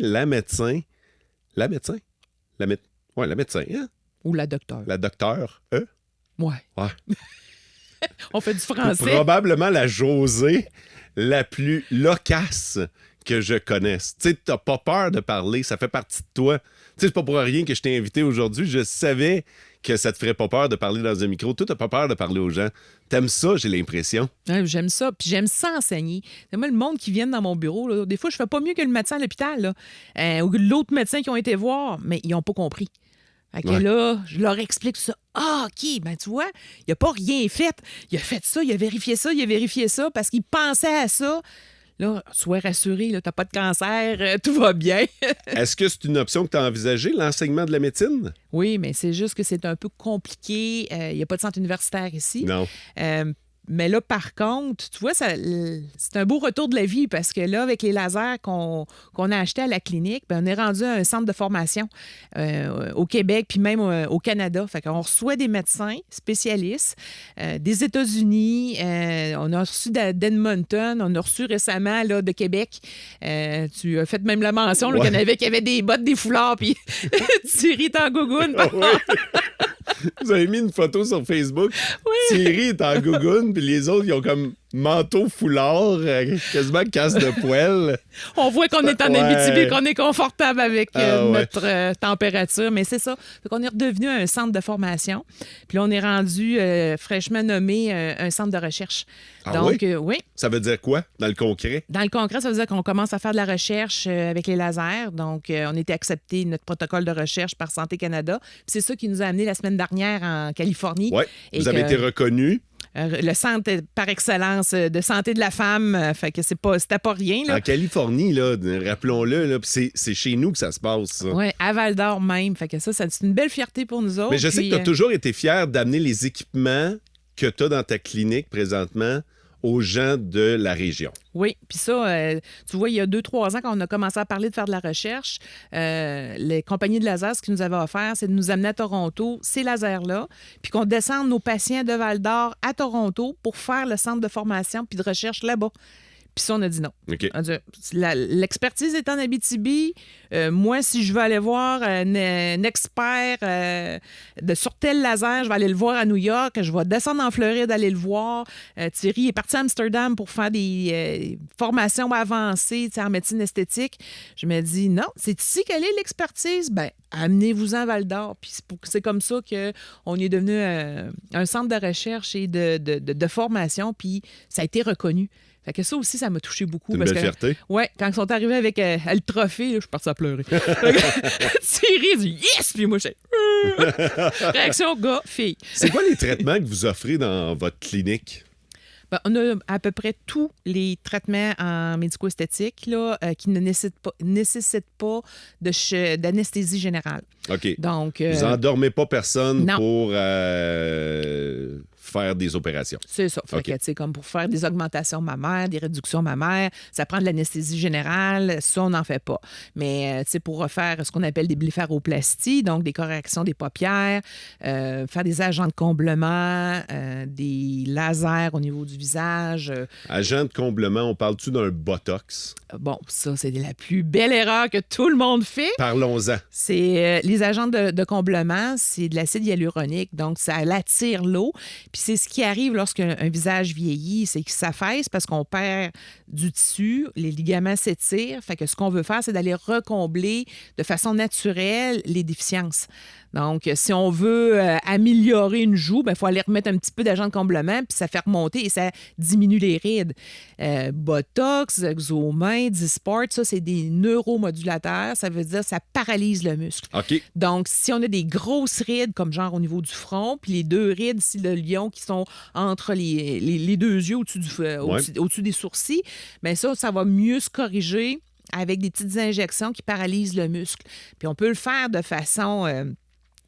hein? Ou la docteur. La docteure, Ouais. Ouais. On fait du français. Probablement la Josée la plus loquace que je connaisse. Tu sais, t'as pas peur de parler, ça fait partie de toi. Tu sais, c'est pas pour rien que je t'ai invité aujourd'hui. Je savais que ça te ferait pas peur de parler dans un micro. Toi, t'as pas peur de parler aux gens. T'aimes ça, j'ai l'impression. Ouais, j'aime ça. Puis j'aime ça enseigner. C'est moi, le monde qui vient dans mon bureau, là, des fois, je fais pas mieux que le médecin à l'hôpital, là, ou l'autre médecin qui ont été voir, mais ils ont pas compris. Fait que Ouais. là, je leur explique ça. Ah, OK, ben tu vois, il a pas rien fait. Il a fait ça, il a vérifié ça parce qu'il pensait à ça. Là, sois rassuré, là, t'as pas de cancer, tout va bien. Est-ce que c'est une option que tu as envisagée, l'enseignement de la médecine? Oui, mais c'est juste que c'est un peu compliqué. Il n'y a pas de centre universitaire ici. Non. Mais là, par contre, tu vois, c'est un beau retour de la vie parce que là, avec les lasers qu'on a achetés à la clinique, ben, on est rendu à un centre de formation au Québec puis même au Canada. Fait qu'on reçoit des médecins spécialistes des États-Unis. On a reçu d'Edmonton. On a reçu récemment là, de Québec. Tu as fait même la mention là, Ouais. qu'il y en avait qui avaient des bottes, des foulards puis Thierry est en gougoune. Vous avez mis une photo sur Facebook. Oui. Thierry est en gougoune, puis les autres, ils ont comme manteau, foulard, quasiment casse de poêle. On voit qu'on est en Ouais. Abitibi, qu'on est confortable avec Ah, ouais. notre température, mais c'est ça. Fait qu'on est redevenu un centre de formation. Puis là, on est rendu fraîchement nommé un centre de recherche. Ah Donc, oui? oui. Ça veut dire quoi, dans le concret? Dans le concret, ça veut dire qu'on commence à faire de la recherche avec les lasers. Donc, on était accepté notre protocole de recherche par Santé Canada. Puis c'est ça qui nous a amené la semaine dernière en Californie. Oui. Et Vous avez que- été reconnu. Le centre par excellence de santé de la femme. Fait que c'était pas rien, là. En Californie, là, rappelons-le, là, puis c'est chez nous que ça se passe, ça. Oui, à Val-d'Or même. Fait que ça, c'est une belle fierté pour nous autres. Mais je sais Puis, que tu as toujours été fier d'amener les équipements que tu as dans ta clinique présentement aux gens de la région. Oui, puis ça, tu vois, il y a 2-3 ans, quand on a commencé à parler de faire de la recherche, les compagnies de lasers, ce qu'ils nous avaient offert, c'est de nous amener à Toronto, ces lasers-là, puis qu'on descende nos patients de Val-d'Or à Toronto pour faire le centre de formation puis de recherche là-bas. Puis ça, on a dit non. OK. On a dit, l'expertise est en Abitibi. Moi, si je veux aller voir un expert sur tel laser, je vais aller le voir à New York. Je vais descendre en Floride, aller le voir. Thierry est parti à Amsterdam pour faire des formations avancées en médecine esthétique. Je me dis, non, c'est ici qu'elle est l'expertise. Bien, amenez-vous-en à Val-d'Or. Puis c'est comme ça qu'on est devenu un centre de recherche et de formation. Puis ça a été reconnu. Fait que ça aussi, ça m'a touché beaucoup. C'est une belle fierté. Oui, quand ils sont arrivés avec le trophée, là, je suis partie à pleurer. Thierry dit « Yes! » Puis moi, je réaction gars, fille. C'est quoi les traitements que vous offrez dans votre clinique? Ben, on a à peu près tous les traitements en médico-esthétique là, qui ne nécessitent pas d'anesthésie générale. OK. Donc, vous n'endormez pas personne non. pour faire des opérations. C'est ça. Fait OK. que, comme pour faire des augmentations mammaires, des réductions mammaires, ça prend de l'anesthésie générale. Ça, on n'en fait pas. Mais pour refaire ce qu'on appelle des blépharoplasties, donc des corrections des paupières, faire des agents de comblement, des lasers au niveau du visage. Agent de comblement, on parle-tu d'un Botox? Bon, ça, c'est la plus belle erreur que tout le monde fait. Parlons-en. C'est les agents de comblement, c'est de l'acide hyaluronique, donc ça attire l'eau. Puis c'est ce qui arrive lorsqu'un visage vieillit, c'est qu'il s'affaisse parce qu'on perd du tissu, les ligaments s'étirent. Fait que ce qu'on veut faire, c'est d'aller recombler de façon naturelle les déficiences. Donc, si on veut améliorer une joue, il faut aller remettre un petit peu d'agent de comblement, puis ça fait remonter et ça diminue les rides. Botox, Xomin, Dysport, ça, c'est des neuromodulateurs. Ça veut dire que ça paralyse le muscle. OK. Donc, si on a des grosses rides, comme genre au niveau du front, puis les deux rides, ici, le lion, qui sont entre les deux yeux au-dessus des sourcils, bien ça va mieux se corriger avec des petites injections qui paralysent le muscle. Puis on peut le faire de façon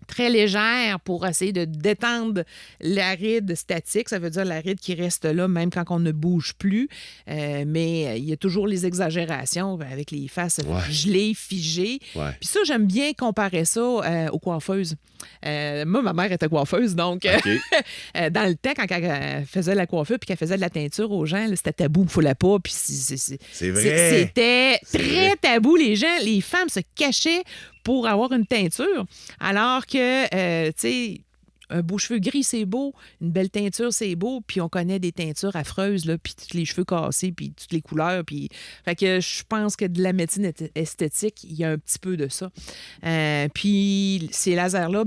très légère pour essayer de détendre la ride statique. Ça veut dire la ride qui reste là même quand on ne bouge plus. Mais il y a toujours les exagérations avec les faces gelées, figées. Ouais. Puis ça, j'aime bien comparer ça aux coiffeuses. Moi, ma mère était coiffeuse, donc dans le temps, quand elle faisait la coiffure puis qu'elle faisait de la teinture aux gens, là, c'était tabou, il ne fallait pas. Puis c'est vrai. C'était très tabou. Les femmes se cachaient pour avoir une teinture, alors que, tu sais, un beau cheveu gris, c'est beau. Une belle teinture, c'est beau. Puis on connaît des teintures affreuses, là, puis tous les cheveux cassés, puis toutes les couleurs. Puis... Fait que je pense que de la médecine esthétique, il y a un petit peu de ça. Puis ces lasers-là,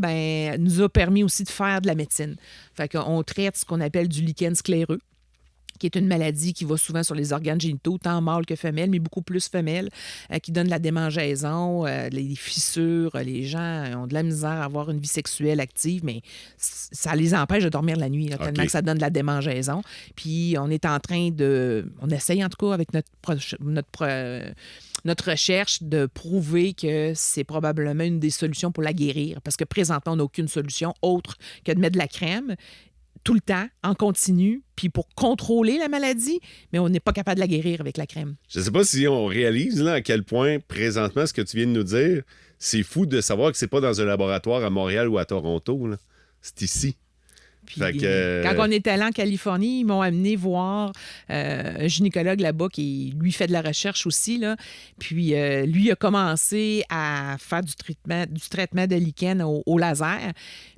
nous a permis aussi de faire de la médecine. Fait qu'on traite ce qu'on appelle du lichen scléreux, qui est une maladie qui va souvent sur les organes génitaux, tant mâles que femelles, mais beaucoup plus femelles, qui donne la démangeaison, les fissures. Les gens ont de la misère à avoir une vie sexuelle active, mais ça les empêche de dormir la nuit, là, tellement que ça donne de la démangeaison. Puis on est en train on essaye en tout cas avec notre recherche de prouver que c'est probablement une des solutions pour la guérir, parce que présentement, on n'a aucune solution autre que de mettre de la crème tout le temps, en continu, puis pour contrôler la maladie, mais on n'est pas capable de la guérir avec la crème. Je ne sais pas si on réalise là, à quel point, présentement, ce que tu viens de nous dire, c'est fou de savoir que c'est pas dans un laboratoire à Montréal ou à Toronto. Là. C'est ici. Puis, que... Quand on est allé en Californie, ils m'ont amené voir un gynécologue là-bas qui, lui, fait de la recherche aussi. Là. Puis, lui a commencé à faire du traitement de lichen au laser.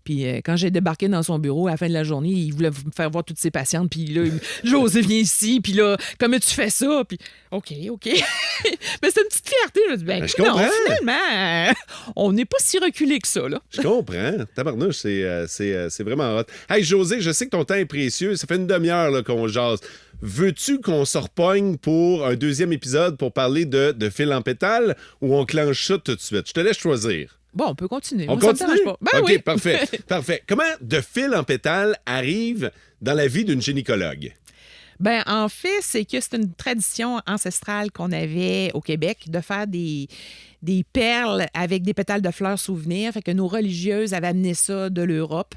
Puis quand j'ai débarqué dans son bureau à la fin de la journée, il voulait me faire voir toutes ses patientes. Puis là, José, viens ici. Puis là, comment tu fais ça? Puis OK. Mais c'est une petite fierté. Je me dis, je comprends. Finalement, on n'est pas si reculé que ça. Là. Je comprends. Tabarnouche, c'est vraiment hot. Hey, José, je sais que ton temps est précieux. Ça fait une demi-heure là, qu'on jase. Veux-tu qu'on se repogne pour un deuxième épisode pour parler de fil en pétale ou on clenche ça tout de suite? Je te laisse choisir. Bon, on peut continuer. On Moi, continue? Ça me dérange pas. Ben OK, oui. parfait. Comment de fil en pétale arrive dans la vie d'une gynécologue? Ben en fait, c'est que c'est une tradition ancestrale qu'on avait au Québec de faire des perles avec des pétales de fleurs souvenirs. Fait que nos religieuses avaient amené ça de l'Europe.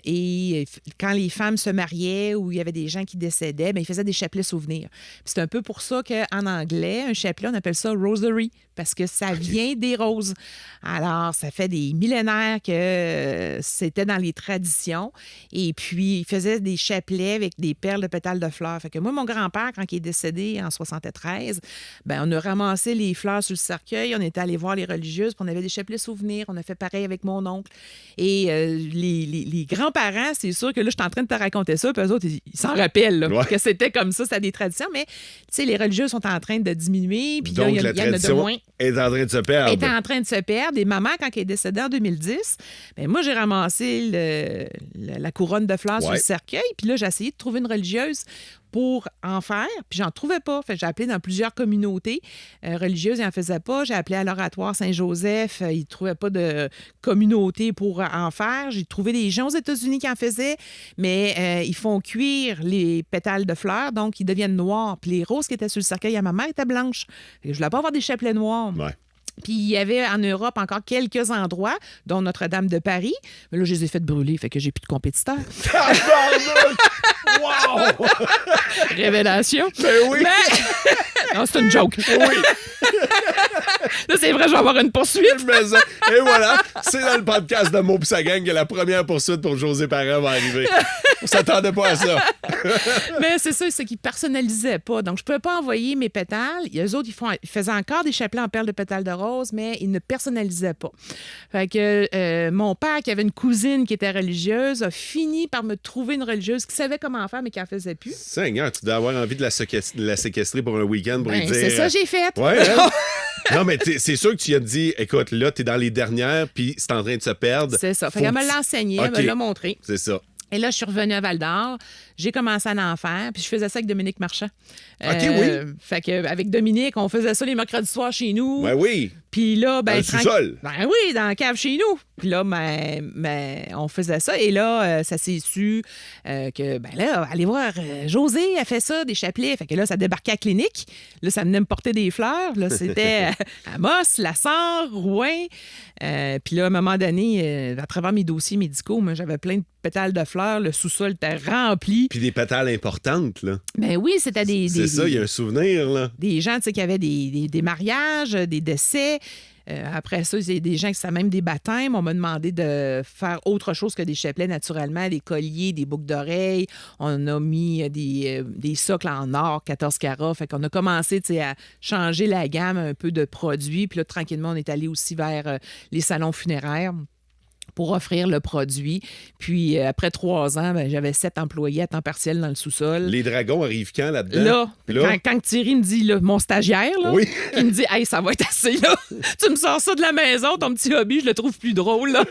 Et quand les femmes se mariaient ou il y avait des gens qui décédaient, ils faisaient des chapelets souvenirs. Puis c'est un peu pour ça qu'en anglais, un chapelet, on appelle ça rosary, parce que ça vient des roses. Alors, ça fait des millénaires que c'était dans les traditions. Et puis, ils faisaient des chapelets avec des perles de pétales de fleurs. fleurs. Fait que moi, mon grand-père, quand il est décédé en 73, ben on a ramassé les fleurs sur le cercueil, on était allé voir les religieuses, puis on avait des chapelets souvenirs, on a fait pareil avec mon oncle. Et les grands-parents, c'est sûr que là, je suis en train de te raconter ça, puis eux autres, ils s'en rappellent, là, que c'était comme ça des traditions, mais tu sais, les religieuses sont en train de diminuer, puis là, il y en a de moins. Est en train de se perdre. Est en train de se perdre. Et maman, quand elle est décédée en 2010, ben moi, j'ai ramassé la couronne de fleurs sur le cercueil. Puis là, j'ai essayé de trouver une religieuse pour en faire, puis j'en trouvais pas. Fait que j'ai appelé dans plusieurs communautés religieuses, ils n'en faisaient pas. J'ai appelé à l'Oratoire Saint-Joseph, ils ne trouvaient pas de communauté pour en faire. J'ai trouvé des gens aux États-Unis qui en faisaient, mais ils font cuire les pétales de fleurs, donc ils deviennent noirs. Puis les roses qui étaient sur le cercueil à ma mère étaient blanches. Fait que je voulais pas avoir des chapelets noirs. Ouais. Puis il y avait en Europe encore quelques endroits, dont Notre-Dame de Paris. Mais là, je les ai fait brûler, fait que j'ai plus de compétiteurs. Wow! Révélation. Ben oui! Non, c'est une joke. Oui! Là, c'est vrai, je vais avoir une poursuite. Et voilà, c'est dans le podcast de Mo pis sa gang que la première poursuite pour José Parent va arriver. On s'attendait pas à ça. Mais c'est ça, c'est qu'ils personnalisaient pas. Donc, je pouvais pas envoyer mes pétales. Eux autres, ils faisaient encore des chapelets en perles de pétales de rose, mais ils ne personnalisaient pas. Fait que mon père, qui avait une cousine qui était religieuse, a fini par me trouver une religieuse qui savait comment faire, mais qui en faisait plus. Seigneur, tu dois avoir envie de la séquestrer pour un week-end pour lui dire... C'est ça que j'ai fait. Ouais, hein? Non, mais c'est sûr que tu as dit, écoute, là, t'es dans les dernières, puis c'est en train de se perdre. C'est ça. Fait qu'elle me l'a enseigné, elle me l'a montré. C'est ça. Et là, je suis revenue à Val-d'Or. J'ai commencé à en faire, puis je faisais ça avec Dominique Marchand. OK, oui. Fait qu'avec Dominique, on faisait ça les mercredis soirs chez nous. Ben oui. Puis là, dans le sous-sol. Ben oui, dans la cave chez nous. Puis là, on faisait ça. Et là, ça s'est su que, ben là, allez voir, José a fait ça, des chapelets. Fait que là, ça débarquait à la clinique. Là, ça venait me porter des fleurs. Là, c'était Amos, Lassar, Rouen. Puis là, à un moment donné, à travers mes dossiers médicaux, moi, j'avais plein de pétales de fleurs. Le sous-sol était rempli. Puis des pétales importantes, là. Ben oui, c'était C'est ça, il y a un souvenir, là. Des gens, tu sais, qui avaient des mariages, des décès. Après ça, il y a des gens qui savaient même des baptêmes. On m'a demandé de faire autre chose que des chapelets, naturellement, des colliers, des boucles d'oreilles. On a mis des socles en or, 14 carats. Fait qu'on a commencé, tu sais, à changer la gamme un peu de produits. Puis là, tranquillement, on est allé aussi vers les salons funéraires pour offrir le produit. Puis, après 3 ans, ben, j'avais 7 employés à temps partiel dans le sous-sol. Les dragons arrivent quand là-dedans? Là, quand Thierry me dit, là, mon stagiaire, là, oui. il me dit « Hey, ça va être assez, là. Tu me sors ça de la maison, ton petit hobby, je le trouve plus drôle, là. »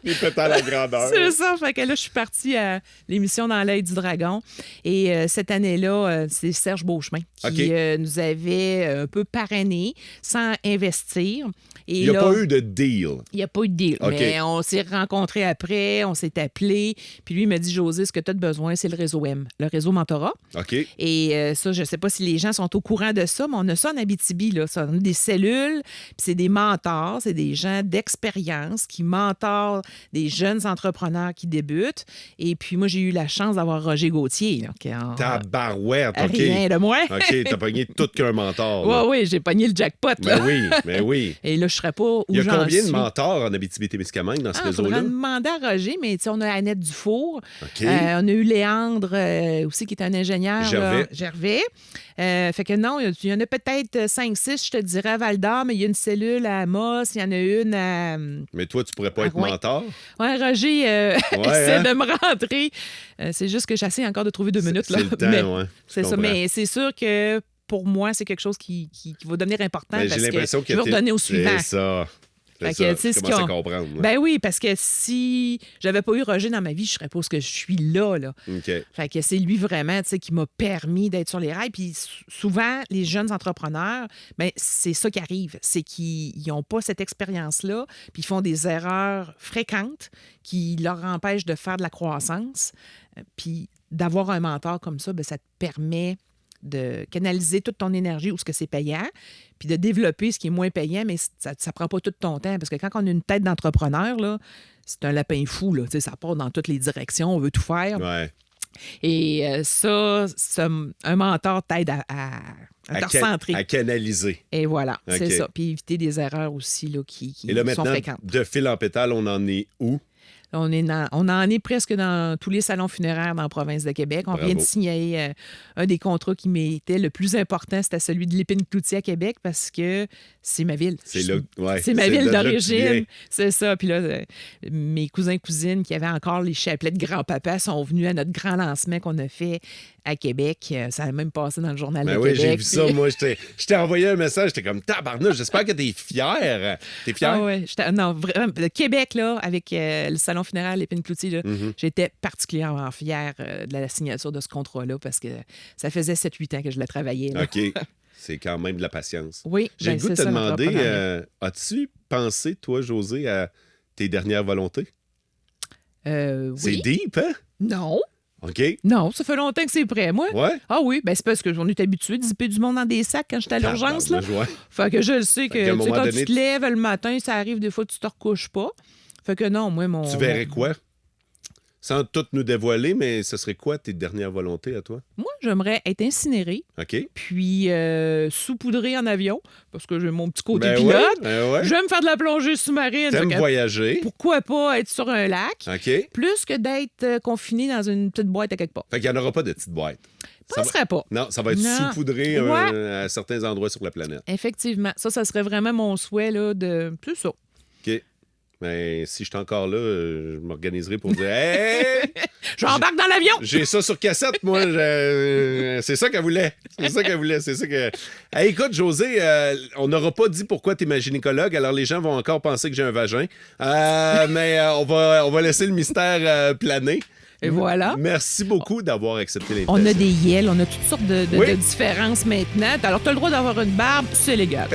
Les pétales à grandeur. C'est ça. Fait que là, je suis partie à l'émission Dans l'œil du dragon. Et cette année-là, c'est Serge Beauchemin qui nous avait un peu parrainé sans investir. Et il n'y a pas eu de deal. Il n'y a pas eu de deal. Mais on s'est rencontrés après, on s'est appelés. Puis lui, il m'a dit, José, ce que tu as besoin, c'est le réseau M, le réseau mentorat. OK. Et ça, je ne sais pas si les gens sont au courant de ça, mais on a ça en Abitibi. Là. Ça, on a des cellules, puis c'est des mentors, c'est des gens d'expérience qui mentorent des jeunes entrepreneurs qui débutent. Et puis moi, j'ai eu la chance d'avoir Roger Gauthier. Tabarouette, OK. Rien de moins. OK, t'as pogné tout qu'un mentor. Oui, j'ai pogné le jackpot. Là. Ben oui. Et là, je serais pas où j'en suis. Il y a combien de mentors en Abitibi-Témiscamingue dans ce réseau-là? On a demandé à Roger, mais on a Annette Dufour. OK. On a eu Léandre aussi, qui est un ingénieur. Gervais. Fait que non, il y en a peut-être 5-6, je te dirais, à Val-d'Or, mais il y a une cellule à Amos, il y en a une à... Mais toi, tu pourrais pas être mentor? Oui, Roger essaie de me rentrer. C'est juste que j'essaie encore de trouver 2 minutes. C'est le temps, oui. C'est ça, mais c'est sûr que pour moi, c'est quelque chose qui va devenir important parce j'ai l'impression que je vais redonner au suivant. C'est ça. Fait que, je commence à comprendre. Ben oui, parce que si j'avais pas eu Roger dans ma vie, je serais pas ce que je suis là. OK. Fait que c'est lui vraiment qui m'a permis d'être sur les rails. Puis souvent, les jeunes entrepreneurs, ben, c'est ça qui arrive. C'est qu'ils n'ont pas cette expérience-là, puis ils font des erreurs fréquentes qui leur empêchent de faire de la croissance. Puis d'avoir un mentor comme ça, ben, ça te permet de canaliser toute ton énergie où ce que c'est payant, puis de développer ce qui est moins payant, mais ça ne prend pas tout ton temps. Parce que quand on a une tête d'entrepreneur, là, c'est un lapin fou. Là, ça part dans toutes les directions, on veut tout faire. Ouais. Et un mentor t'aide à te recentrer. À canaliser. Et voilà, Okay. c'est ça. Puis éviter des erreurs aussi là, qui Et là, sont maintenant, fréquentes. de fil en pétale, on en est où? On en est presque dans tous les salons funéraires dans la province de Québec. On vient de signer un des contrats qui m'était le plus important, c'était celui de l'Épine-Cloutier à Québec parce que c'est ma ville. C'est ma ville d'origine. C'est ça. Puis là, mes cousins-cousines qui avaient encore les chapelets de grand-papa sont venus à notre grand lancement qu'on a fait à Québec. Ça a même passé dans le journal de Québec. Oui, j'ai vu ça. Moi, je t'ai envoyé un message. J'étais comme tabarnouche. J'espère que t'es fier. T'es fier? Ah oui. Non, vraiment. Québec, là, avec le salon funéraire L'Épine-Cloutier, j'étais particulièrement fière de la signature de ce contrat-là parce que ça faisait 7-8 ans que je le travaillais. Là. OK. C'est quand même de la patience. Oui. J'ai le goût de te demander, as-tu pensé, toi, Josée, à tes dernières volontés? Oui. C'est deep, hein? Non. OK. Non, ça fait longtemps que c'est prêt, moi. Ouais? Ah oui, ben c'est parce que on est habitué de zipper du monde dans des sacs quand j'étais à l'urgence. Là. Fait que je le sais que quand tu te lèves le matin, ça arrive des fois que tu te recouches pas. Fait que non, moi, Tu verrais quoi? Sans tout nous dévoiler, mais ce serait quoi tes dernières volontés à toi? Moi, j'aimerais être incinérée. OK. Puis saupoudrée en avion, parce que j'ai mon petit côté pilote. Ouais. J'aime faire de la plongée sous-marine. T'aimes voyager. Pourquoi pas être sur un lac? OK. Plus que d'être confiné dans une petite boîte à quelque part. Fait qu'il n'y en aura pas de petite boîte. Ça serait pas. Non, ça va être saupoudré à certains endroits sur la planète. Effectivement. Ça serait vraiment mon souhait là, de... C'est ça. OK. Mais si je suis encore là, je m'organiserai pour dire hey! J'embarque dans l'avion! J'ai ça sur cassette, moi. C'est ça qu'elle voulait. C'est ça qu'elle voulait. C'est ça que. Hey, écoute, Josée, on n'aura pas dit pourquoi tu es ma gynécologue, alors les gens vont encore penser que j'ai un vagin. Mais on va laisser le mystère planer. Et voilà. Merci beaucoup d'avoir accepté l'invitation. On a des yels, on a toutes sortes de différences maintenant. Alors, tu as le droit d'avoir une barbe, c'est légal.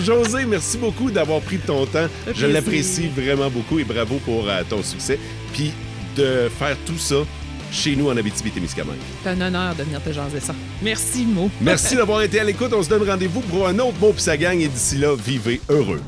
Josée, merci beaucoup d'avoir pris ton temps. Je l'apprécie vraiment beaucoup et bravo pour ton succès. Puis de faire tout ça chez nous en Abitibi-Témiscamingue. C'est un honneur de venir te jaser ça. Merci, Mo. Merci d'avoir été à l'écoute. On se donne rendez-vous pour un autre mot pour sa gang et d'ici là, vivez heureux.